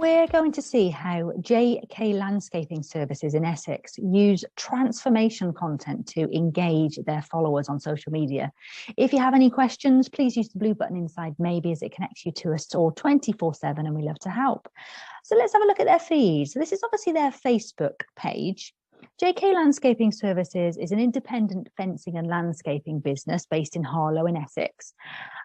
We're going to see how JK Landscaping Services in Essex use transformation content to engage their followers on social media. If you have any questions, please use the blue button inside Maybe, as it connects you to us all 24/7, and we love to help. So let's have a look at their feed. So this is obviously their Facebook page. JK Landscaping Services is an independent fencing and landscaping business based in Harlow in Essex.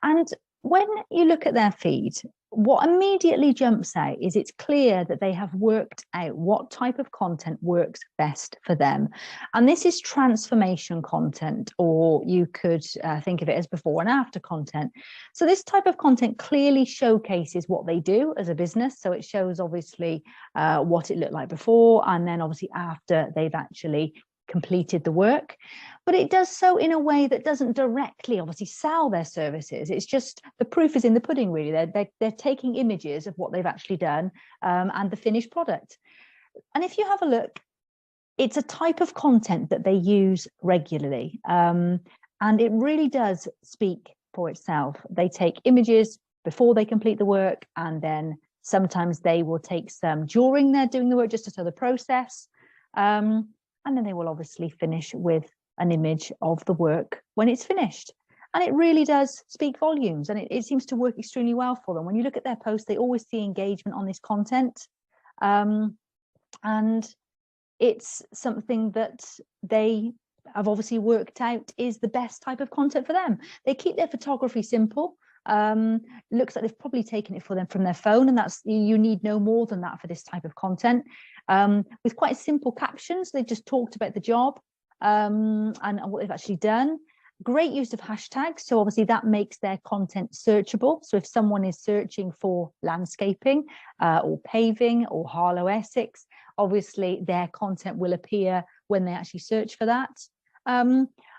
And when you look at their feed, what immediately jumps out is it's clear that they have worked out what type of content works best for them. And this is transformation content, or you could think of it as before and after content. So this type of content clearly showcases what they do as a business. So it shows obviously what it looked like before, and then obviously after they've actually completed the work, but it does so in a way that doesn't directly obviously sell their services. It's just the proof is in the pudding, really. They're taking images of what they've actually done and the finished product. And if you have a look, it's a type of content that they use regularly, and it really does speak for itself. They take images before they complete the work, and then sometimes they will take some during they're doing the work, just to show the process. And then they will obviously finish with an image of the work when it's finished. And it really does speak volumes, and it seems to work extremely well for them. When you look at their posts, they always see engagement on this content. And it's something that they have obviously worked out is the best type of content for them. They keep their photography simple. Looks like they've probably taken it for them from their phone, and that's, you need no more than that for this type of content. With quite simple captions. They've just talked about the job and what they've actually done. Great use of hashtags, so obviously that makes their content searchable. So if someone is searching for landscaping or paving or Harlow Essex, obviously their content will appear when they actually search for that.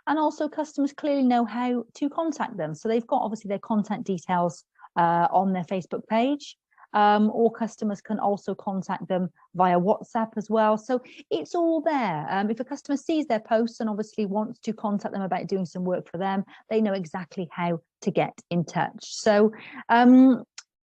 And also customers clearly know how to contact them. So they've got obviously their contact details on their Facebook page, or customers can also contact them via WhatsApp as well. So it's all there. If a customer sees their posts and obviously wants to contact them about doing some work for them, they know exactly how to get in touch. So yeah,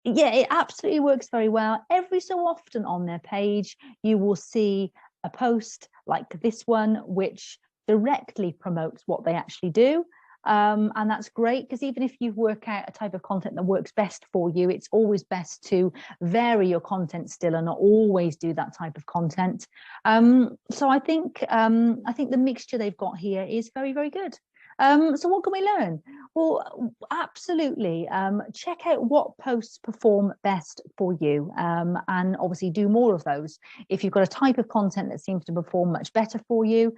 it absolutely works very well. Every so often on their page, you will see a post like this one, which directly promotes what they actually do. And that's great, because even if you work out a type of content that works best for you, it's always best to vary your content still and not always do that type of content. So I think the mixture they've got here is very, very good. So what can we learn? Well, absolutely. Check out what posts perform best for you, and obviously do more of those. If you've got a type of content that seems to perform much better for you,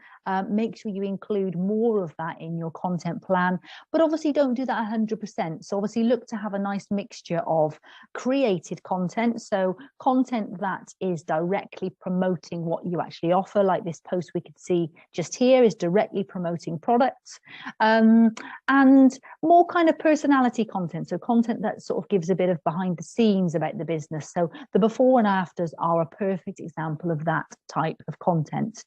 make sure you include more of that in your content plan, but obviously don't do that 100%. So obviously look to have a nice mixture of created content, so content that is directly promoting what you actually offer, like this post we could see just here is directly promoting products. And more kind of personality content, so content that sort of gives a bit of behind the scenes about the business. So the before and afters are a perfect example of that type of content.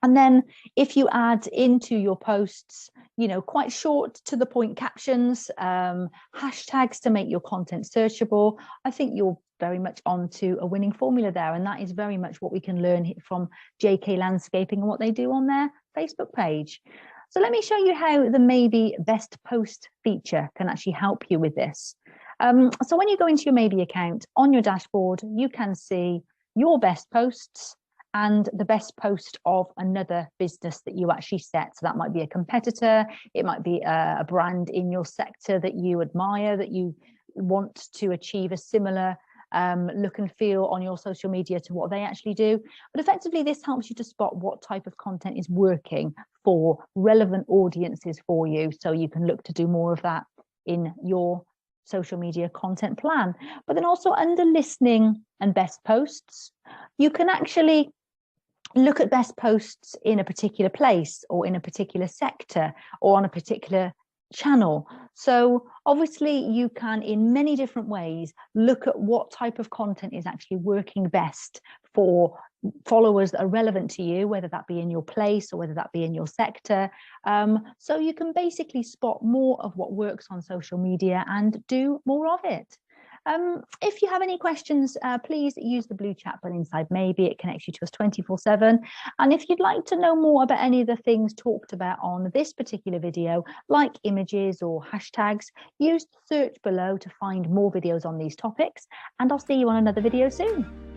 And then if you add into your posts, quite short to the point captions, hashtags to make your content searchable, I think you're very much onto a winning formula there. And that is very much what we can learn from JK Landscaping and what they do on their Facebook page. So let me show you how the Maybe Best Post feature can actually help you with this. So when you go into your Maybe account, on your dashboard, you can see your best posts and the best post of another business that you actually set. So that might be a competitor, it might be a brand in your sector that you admire, that you want to achieve a similar look and feel on your social media to what they actually do. But effectively, this helps you to spot what type of content is working for relevant audiences for you, so you can look to do more of that in your social media content plan. But then also under listening and best posts, you can actually look at best posts in a particular place or in a particular sector or on a particular channel. So obviously you can, in many different ways, look at what type of content is actually working best for followers that are relevant to you, whether that be in your place or whether that be in your sector. So you can basically spot more of what works on social media and do more of it. If you have any questions, please use the blue chat button inside Maybe. It connects you to us 24/7. And if you'd like to know more about any of the things talked about on this particular video, like images or hashtags, use the search below to find more videos on these topics. And I'll see you on another video soon.